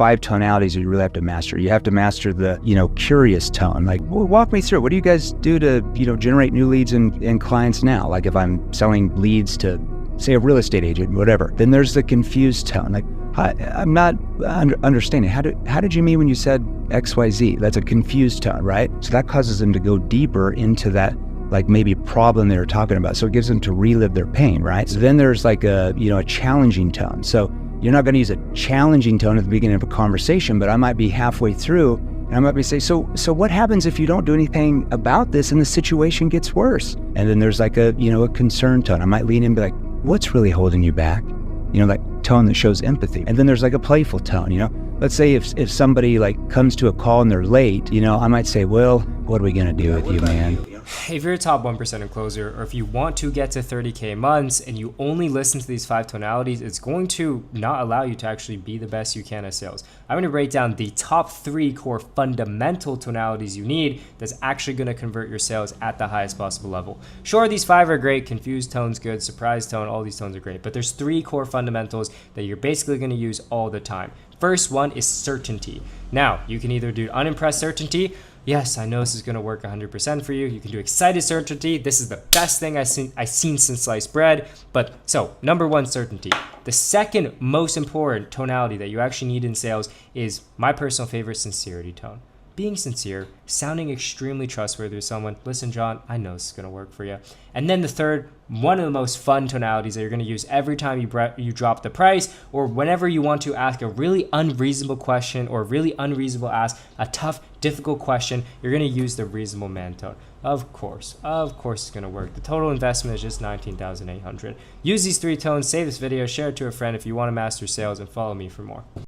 5 tonalities you really have to master. You have to master the, curious tone. Like, well, walk me through. What do you guys do to, generate new leads and clients now? Like if I'm selling leads to, say, a real estate agent, whatever. Then there's the confused tone. Like, I'm not understanding. How did you mean when you said XYZ? That's a confused tone, right? So that causes them to go deeper into that, like maybe problem they were talking about. So it gives them to relive their pain, right? So then there's like a challenging tone. So you're not going to use a challenging tone at the beginning of a conversation, but I might be halfway through and I might be saying, so what happens if you don't do anything about this and the situation gets worse? And then there's like a, a concern tone. I might lean in and be like, what's really holding you back? Like tone that shows empathy. And then there's like a playful tone, Let's say if somebody like comes to a call and they're late, I might say, well, what are we going to do with you, man? If you're a top 1% closer, or if you want to get to 30K months and you only listen to these 5 tonalities, it's going to not allow you to actually be the best you can at sales. I'm going to break down the top 3 core fundamental tonalities you need that's actually going to convert your sales at the highest possible level. Sure, these 5 are great. Confused tone's good. Surprise tone, all these tones are great. But there's 3 core fundamentals that you're basically going to use all the time. First one is certainty. Now, you can either do unimpressed certainty. Yes, I know this is going to work 100% for you. You can do excited certainty. This is the best thing I've seen since sliced bread. But so, number 1, certainty. The second most important tonality that you actually need in sales is my personal favorite, sincerity tone. Being sincere, sounding extremely trustworthy with someone. Listen, John, I know this is going to work for you. And then the third, one of the most fun tonalities that you're going to use every time you drop the price, or whenever you want to ask a really unreasonable question or really unreasonable ask, a tough, difficult question, you're going to use the reasonable man tone. Of course it's going to work. The total investment is just $19,800. Use these 3 tones, save this video, share it to a friend if you want to master sales, and follow me for more.